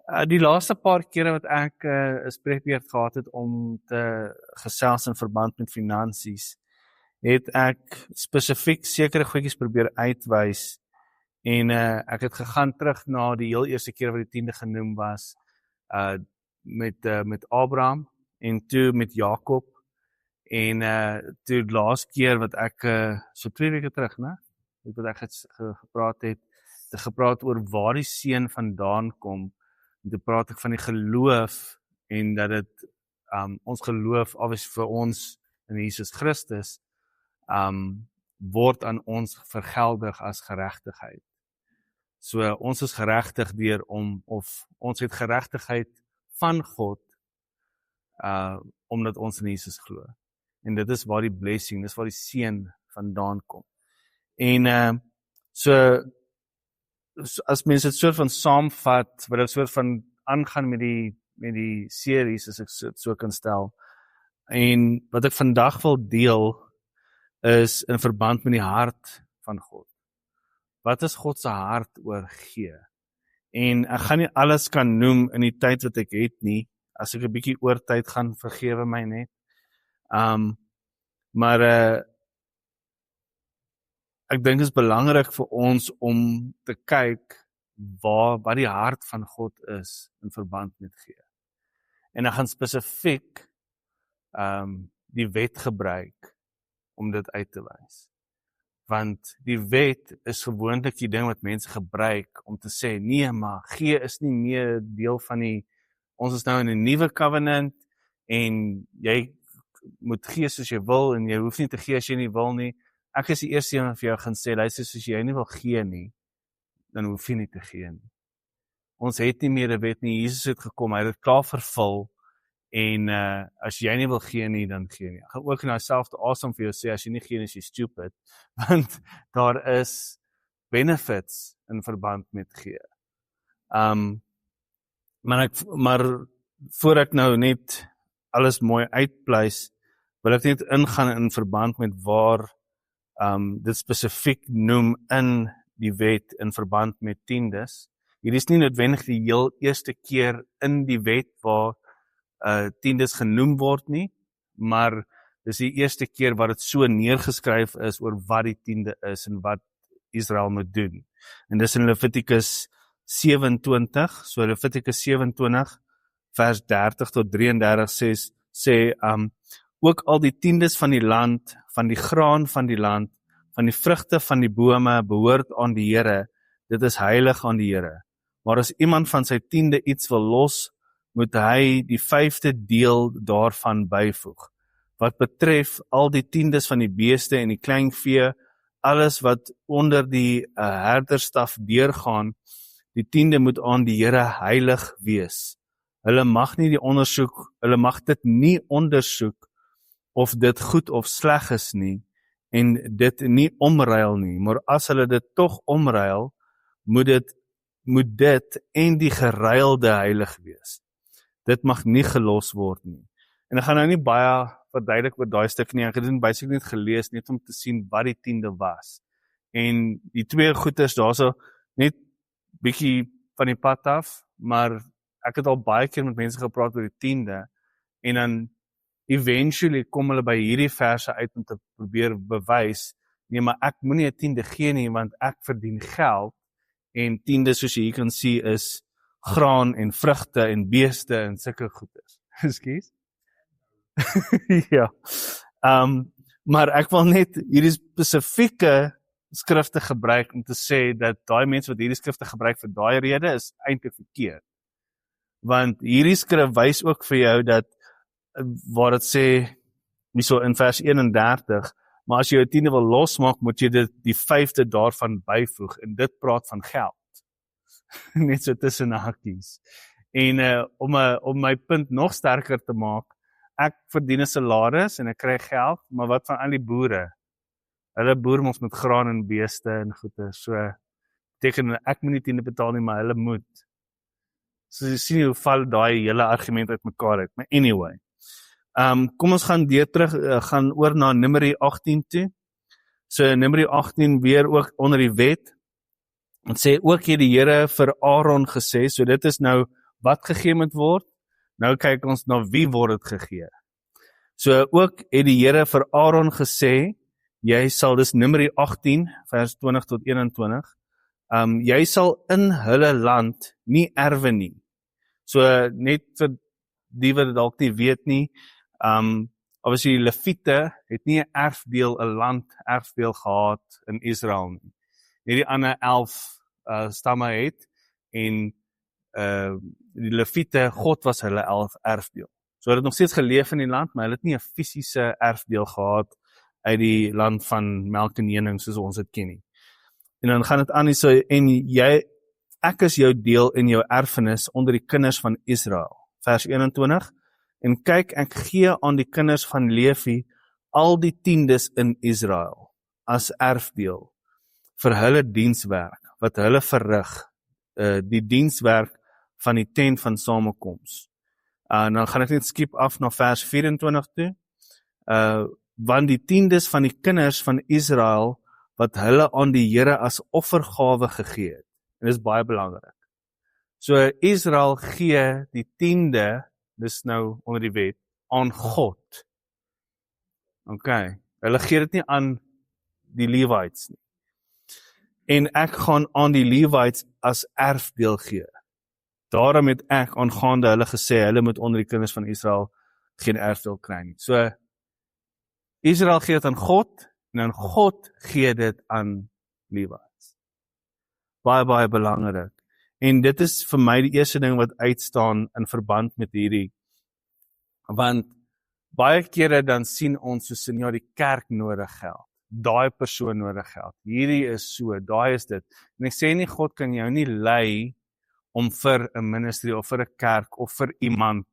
Die laaste paar kere wat ek 'n spreekbeurt gehad het om te gesels in verband met finansies, het ek spesifiek sekere goedjies probeer uitwys en ek het gegaan terug na die heel eerste keer wat die 10de genoem was, met Abraham en toe met Jakob en toe laas keer wat ek so 2 weke terug, né? Wat ek gepraat oor waar die seën vandaan kom. En toe praat ek van die geloof en dat dit ons geloof obviously vir ons in Jesus Christus word aan ons vergeldig as geregtigheid. So ons is geregtig deur ons het geregtigheid van God omdat ons in Jesus glo. En dit is waar die blessing, dis waar die seën vandaan kom. En so as mense dit soort van saamvat, wat dit soort van aangaan met die series, as ek dit so kan stel. En wat ek vandag wil deel, is in verband met die hart van God. Wat is God se hart oor gee? En ek gaan nie alles kan noem in die tyd wat ek het nie, as ek 'n bietjie oor tyd gaan, vergewe my net. Maar ek dink dit is belangrik vir ons om te kyk wat die hart van God is in verband met gee. En ek gaan spesifiek die wet gebruik om dit uit te wys. Want die wet is gewoonlik die ding wat mense gebruik om te sê, nee, maar gee is nie meer deel van ons is nou in 'n nuwe covenant en jy moet gee soos jy wil en jy hoef nie te gee as jy nie wil nie. Ek is die eerste een vir jou gaan sê, luister, soos jy nie wil gee nie, dan hoef jy nie te gee nie. Ons het nie meer 'n wet nie, Jesus het gekom, hy het dit klaar vervul, en as jy nie wil gee nie, dan gee nie. Ek gaan ook in myself te asem vir jou sê, as jy nie gee nie, is jy stupid, want daar is benefits in verband met gee. Maar voor ek nou net alles mooi uitpleis, wil ek net ingaan in verband met waar dit spesifiek noem in die wet in verband met tiendes. Hier is nie noodwendig die heel eerste keer in die wet waar tiendes genoem word nie, maar dis die eerste keer wat dit so neergeskryf is oor wat die tiende is en wat Israel moet doen. En dis in Levitikus 27, so Levitikus 27 vers 30 tot 33 sê ook al die tiendes van die land, van die graan van die land, van die vrugte van die bome behoort aan die Here, dit is heilig aan die Here. Maar as iemand van sy tiende iets wil los, moet hy die 5de deel daarvan byvoeg. Wat betref al die tiendes van die beeste en die kleinvee, alles wat onder die herderstaf deurgaan, die tiende moet aan die Here heilig wees. Hulle mag dit nie ondersoek of dit goed of sleg is nie, en dit nie omruil nie, maar as hulle dit tog omruil, moet dit en die geruilde heilig wees. Dit mag nie gelos word nie. En ek gaan nou nie baie verduidelik oor daai stuk nie, ek het dit basically net gelees, net om te sien wat die tiende was. En die twee goeders, daar so net bietjie van die pad af, maar ek het al baie keer met mense gepraat oor die tiende, en dan eventually kom hulle by hierdie verse uit om te probeer bewys, nee, maar ek moenie 'n tiende gee nie, want ek verdien geld, en tiende, soos jy hier kan sien, is graan en vrugte en beeste en sulke goeders. Ekskuus? Ja. Maar ek wil net hierdie spesifieke skrifte gebruik om te sê dat daai mense wat hierdie skrifte gebruik vir daai rede is eintlik verkeerd. Want hierdie skrif wys ook vir jou dat waar dit sê, hierso in vers 31, maar as jy 'n tiende wil losmaak, moet jy dit die 5de daarvan byvoeg, en dit praat van geld. Net so tussen hakies. En om my punt nog sterker te maak, ek verdien 'n salaris en ek kry geld, maar wat van al die boere? Hulle boer mos met graan en beeste en goede, so beteken ek moet nie tiende betaal nie, maar hulle moet. So jy sien hoe val daai hele argument uit mekaar uit, maar anyway. Kom ons gaan gaan oor na Numeri 18 toe. So Numeri 18 weer ook onder die wet. Het sê ook hier die Here vir Aaron gesê, so dit is nou wat gegee moet word. Nou kyk ons na wie word dit gegee. So ook het die Here vir Aaron gesê, jy sal, dis Numeri 18, vers 20 tot 21, jy sal in hulle land nie erwe nie. So net vir die wat dit dalk nie weet nie, obviously die Lewiete het nie 'n erfdeel, 'n land erfdeel gehad in Israel nie. Net die ander 11 stamme het, en die Lewiete, God was hulle erfdeel. So hulle het nog steeds geleef in die land, maar hulle het nie 'n fisiese erfdeel gehad uit die land van melk en honing soos ons dit ken nie. En dan gaan dit aan, so, en ek is jou deel in jou erfenis onder die kinders van Israel. Vers 21, en kyk, ek gee aan die kinders van Levi al die tiendes in Israel as erfdeel vir hulle dienswerk, wat hulle verrig, die dienswerk van die tent van samekoms. Dan gaan ek net skip af na vers 24 toe, want die tiendes van die kinders van Israel, wat hulle aan die Here as offergawe gegee het. En dit is baie belangrik. So Israel gee die tiende, dis nou onder die wet, aan God. Hulle gee dit nie aan die Levites nie. En ek gaan aan die Levites as erfdeel gee. Daarom het ek aangaande hulle gesê, hulle moet onder die kinders van Israel geen erfdeel kry nie. So Israel gee dit aan God, en dan God gee dit aan Levites. Baie, baie belangrik. En dit is vir my die eerste ding wat uitstaan in verband met hierdie. Want baie kere dan sien ons soos in, ja, die kerk nodig geld. Daai persoon nodig geld. Hierdie is so, daai is dit. En ek sê nie, God kan jou nie lei om vir 'n ministry of vir 'n kerk of vir iemand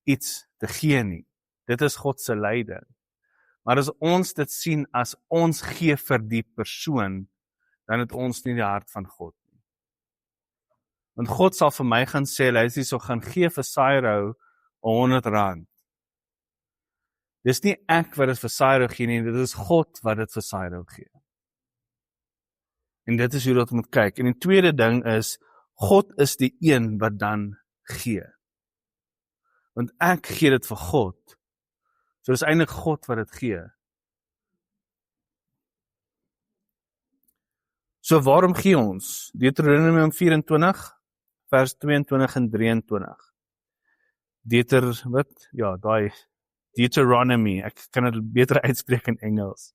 iets te gee nie. Dit is God se leiding. Maar as ons dit sien as ons gee vir die persoon, dan het ons nie die hart van God nie. Want God sal vir my gaan sê, luister, so gaan gee vir Cyril R100. Dis nie ek wat dit vir Cyril gee nie, dit is God wat dit vir Cyril gee. En dit is hoe dat moet kyk. En die tweede ding is, God is die een wat dan gee. Want ek gee dit vir God. So dis eintlik God wat dit gee. So waarom gee ons? Deuteronomium 24, vers 22 en 23. Deuteronomy, ek kan dit beter uitspreek in Engels.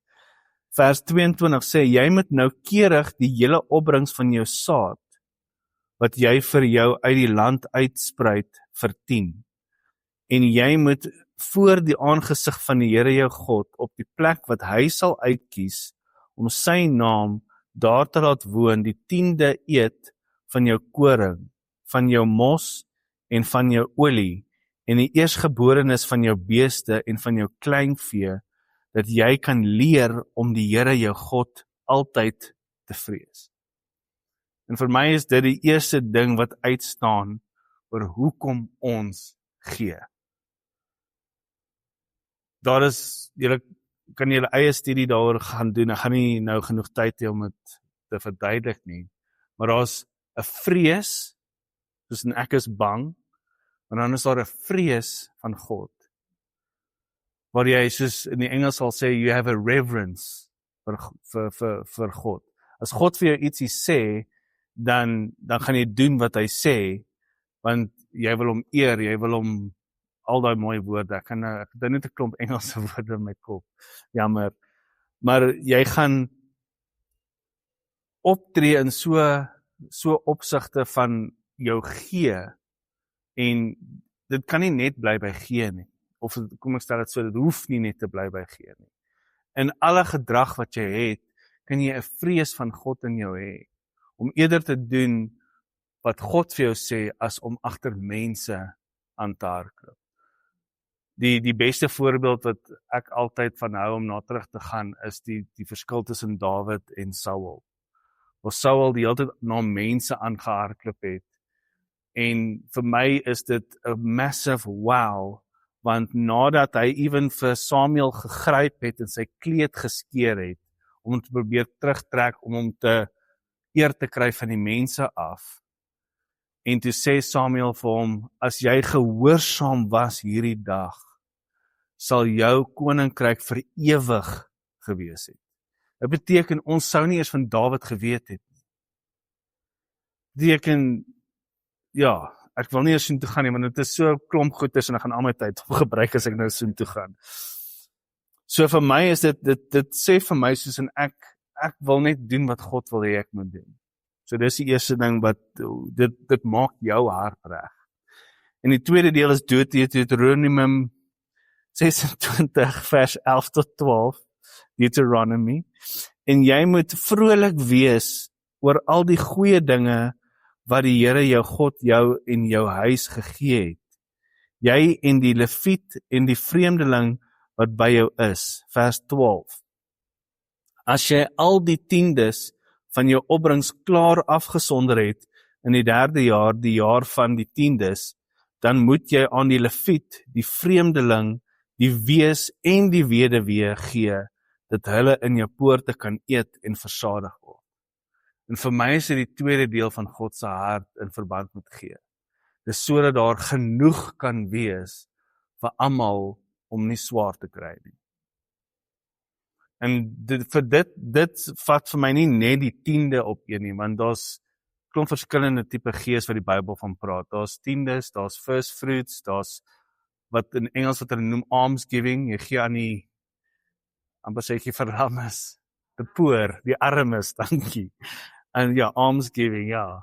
Vers 22 sê, jy moet noukeurig die hele opbrengs van jou saad, wat jy vir jou uit die land uitspruit, verdien. En jy moet voor die aangesig van die Here jou God, op die plek wat hy sal uitkies, om sy naam daar te laat woon, die 10de eet van jou koring, van jou mos en van jou olie, en die eersgeborenes van jou beeste en van jou kleinvee, dat jy kan leer om die Here jou God altyd te vrees. En vir my is dit die eerste ding wat uitstaan oor hoekom ons gee. Daar is, julle kan julle eie studie daaroor gaan doen, ek gaan nie nou genoeg tyd hê om dit te verduidelik nie, maar daar's 'n vrees, soos ek is bang, en dan is daar 'n vrees van God, waar jy, soos in die Engels sal sê, you have a reverence vir God. As God vir jou ietsie sê, dan gaan jy doen wat hy sê, want jy wil hom eer, jy wil hom al daai mooi woorde, ek het net 'n klomp Engelse woorde in my kop, jammer, maar jy gaan optree in so opsigte van jou gee, en dit kan nie net bly by gee nie, of kom ek stel dit so, dit hoef nie net te bly by gee nie. In alle gedrag wat jy het, kan jy 'n vrees van God in jou hê, om eerder te doen wat God vir jou sê, as om agter mense aan te hardloop. Die beste voorbeeld wat ek altyd van hou om na terug te gaan, is die verskil tussen Dawid en Saul. Waar Saul die hele tyd na mense aangehardloop het. En vir my is dit 'n massive wow, want nadat hy ewen vir Samuel gegryp het en sy kleed geskeur het, om hom te probeer terugtrek, om hom te eer te kry van die mense af, En toe sê Samuel vir hom, as jy gehoorsaam was hierdie dag, sal jou koninkryk vir ewig gewees het. Dit beteken, ons sou nie eers van Dawid geweet het nie. Beteken, ja, ek wil nie eers soontoe gaan nie, want dit is so klomp goeders en ek gaan al my tyd op gebruik as ek nou soontoe gaan. So vir my is dit sê vir my soos en ek wil net doen wat God wil hê ek moet doen. So dis die eerste ding wat, dit maak jou hart reg. En die tweede deel is Deuteronomium 26 vers 11 tot 12, Deuteronomy, en jy moet vrolik wees oor al die goeie dinge wat die Here jou God jou en jou huis gegee het. Jy en die Leviet en die vreemdeling wat by jou is, vers 12. As jy al die tiendes van jou opbrengs klaar afgesonder het in die 3de jaar, die jaar van die tiendes, dan moet jy aan die Leviet, die vreemdeling, die wees en die weduwee gee, dat hulle in jou poorte kan eet en versadig word. En vir my is dit die tweede deel van God se hart in verband met gee. Dis sodat daar genoeg kan wees vir almal om nie swaar te kry nie. En dit vat vir my nie net die 10de op een nie, want daar's klomp verskillende tipe gees wat die Bybel van praat. Daar's tiendes, daar's first fruits, daar's wat in Engels wat hulle noem almsgiving, jy gee aan die, amper sê ek verlammes, the poor, die armes, dankie. En ja, almsgiving, ja.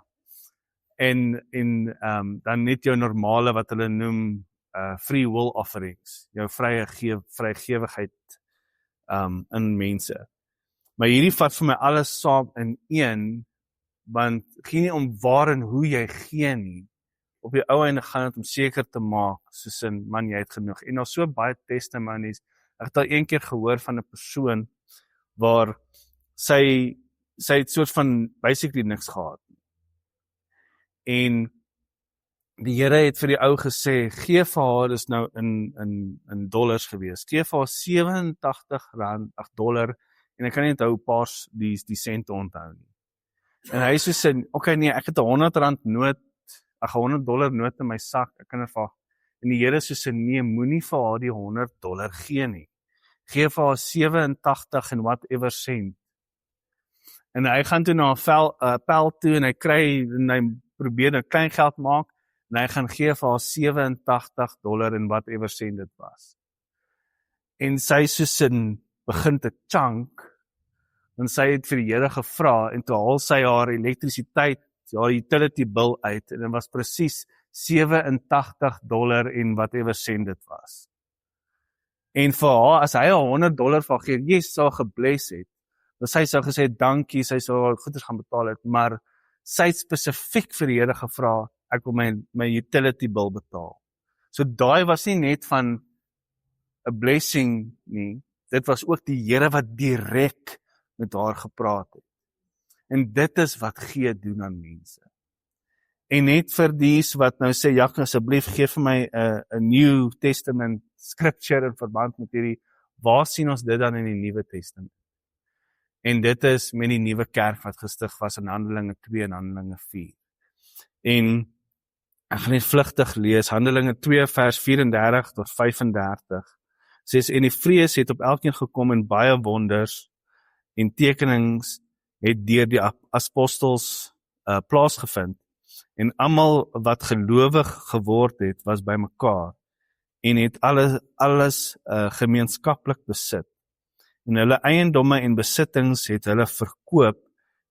En dan net jou normale wat hulle noem free will offerings, jou vrygewigheid in mense. Maar hierdie vat vir my alles saam in een, want gee nie om waar en hoe jy gee nie. Op die ou einde gaan dit om seker te maak, soos in, man, jy het genoeg. En daar's so baie testimonies. Ek het al een keer gehoor van 'n persoon waar sy het soort van basically niks gehad. En die Here het vir die ou gesê, gee vir haar, dis nou in dollars gewees, gee vir haar $87, en ek kan nie onthou paars die sente onthou nie. En hy so sê, okay nee, ek het $100 noot, $100 noot in my sak, ek kan ervaar. En die Here so sê, nee, moenie vir haar die $100 gee nie. Gee vir haar 87 en whatever cent. En hy gaan toe na 'n pel toe en hy probeer 'n klein geld maak en hy gaan gee vir haar $87 en whatever cent dit was. En sy sosin begin te chunk, en sy het vir die Here gevra en toe haal sy haar elektrisiteit, haar utility bill uit en dit was presies $87 en whatever cent dit was. En vir haar, as hy $100 van gee, yes, sal gebless het, dan sy sou gesê, dankie, sy sou goeders gaan betaal het, maar sy het spesifiek vir die Here gevra, ek wil my utility bill betaal. So daai was nie net van a blessing nie, dit was ook die Here wat direk met haar gepraat het. En dit is wat gee doen aan mense. En net vir dies wat nou sê, Jack, asseblief gee vir my 'n New Testament scripture in verband met hierdie, waar sien ons dit dan in die Nuwe Testament? En dit is met die nuwe kerk wat gestig was in Handelinge 2 en Handelinge 4. En ek gaan net vlugtig lees, Handelinge 2 vers 34 tot 35. Sê, en die vrees het op elkeen gekom en baie wonders en tekenings het deur die apostels plaasgevind. En almal wat gelowig geword het, was by mekaar en het alles gemeenskaplik besit. En hulle eiendomme en besittings het hulle verkoop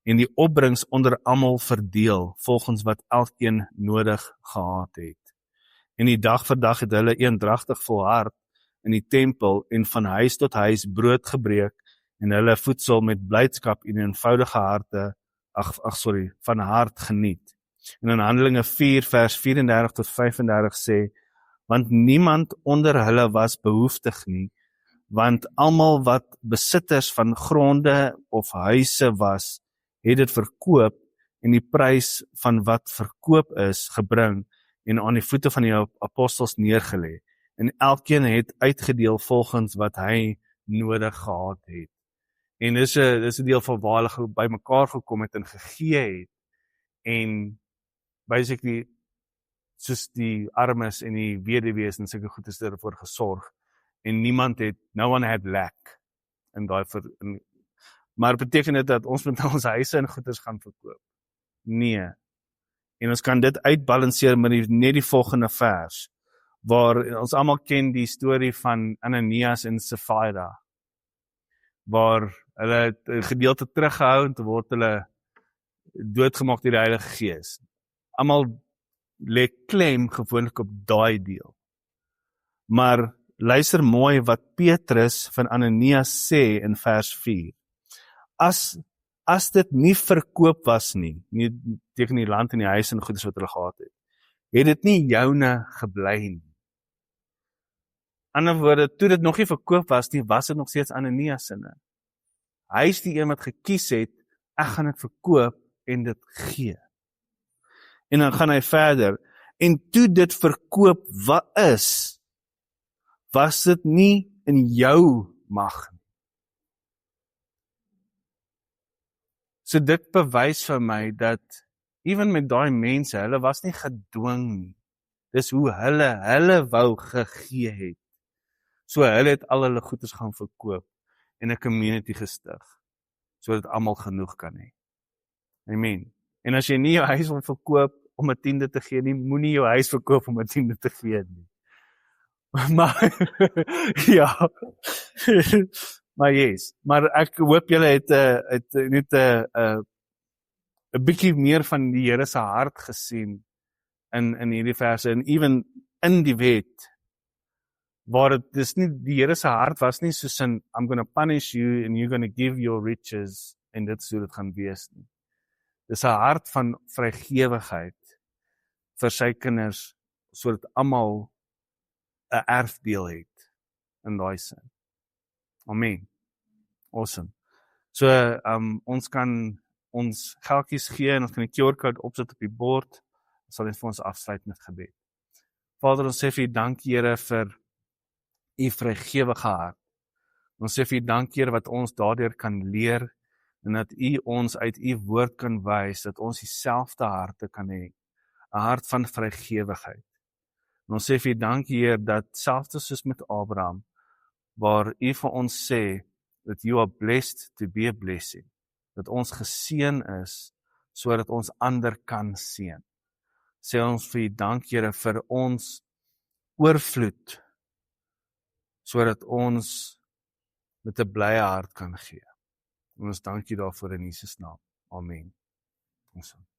en die opbrengs onder almal verdeel, volgens wat elkeen nodig gehad het. En die dag vir dag het hulle eendragtig volhard in die tempel en van huis tot huis brood gebreek en hulle voedsel met blydskap en eenvoudige harte, van hart geniet. En in Handelinge 4 vers 34 tot 35 sê, want niemand onder hulle was behoeftig nie, want almal wat besitters van gronde of huise was, het dit verkoop en die prys van wat verkoop is gebring en aan die voete van die apostels neergelê. En elkeen het uitgedeel volgens wat hy nodig gehad het. En dis 'n deel van waar hulle by mekaar gekom het en gegee het. En basically soos die armes en die weduwees en sulke goed is daarvoor gesorg en niemand het, no one had lack in daai maar beteken dit dat ons met ons huise en goederes gaan verkoop? Nee. En ons kan dit uitbalanseer met net die volgende vers, waar ons almal ken die storie van Ananias en Sapphira, waar hulle 'n gedeelte teruggehou en toe word hulle doodgemaak deur die Heilige Gees. Almal lê klem gewoonlik op daai deel. Maar luister mooi wat Petrus van Ananias sê in vers 4. As dit nie verkoop was nie tegen die land en die huis en goedes wat hulle gehad het dit nie joune gebly nie. Ander woorde, toe dit nog nie verkoop was nie, was dit nog steeds Ananias sinne. Hy is die een wat gekies het, ek gaan dit verkoop en dit gee. En dan gaan hy verder, en toe dit verkoop was dit nie in jou mag nie. So dit bewys vir my dat, even met daai mense, hulle was nie gedwing nie. Dis hoe hulle wou gegee het. So hulle het al hulle goedes gaan verkoop en 'n community gestig, sodat almal genoeg kan hê. Amen. En as jy nie jou huis wil verkoop om 'n 10de te gee nie, moenie jou huis verkoop om 'n 10de te gee nie. Maar ja. Maar yes, maar ek hoop julle het net 'n bietjie meer van die Here se hart gesien in hierdie verse en even in die wet, waar dis nie die Here se hart was nie soos in I'm going to punish you and you're going to give your riches en dit sou dit gaan wees nie. Dis 'n hart van vrygewigheid vir sy kinders sodat almal 'n erfdeel het in daai sin. Amen. Awesome. So ons kan ons geldjies gee en ons kan die QR-code opsit op die bord. Ons sal net vir ons afsluit met gebed. Vader, ons sê vir U dankie, Here, vir U vrygewige hart. Ons sê vir U dankie, Here, wat ons daardeur kan leer en dat U ons uit U woord kan wys dat ons dieselfde harte kan hê, 'n hart van vrygewigheid. En ons sê vir U dankie, Here, dat selfs soos met Abraham, waar U vir ons sê dat you are blessed to be a blessing, dat ons geseën is sodat ons ander kan seën. Sê ons vir U dankie, Here, vir ons oorvloed, sodat ons met 'n blye hart kan gee. En ons dankie daarvoor in Jesus naam. Amen. Awesome.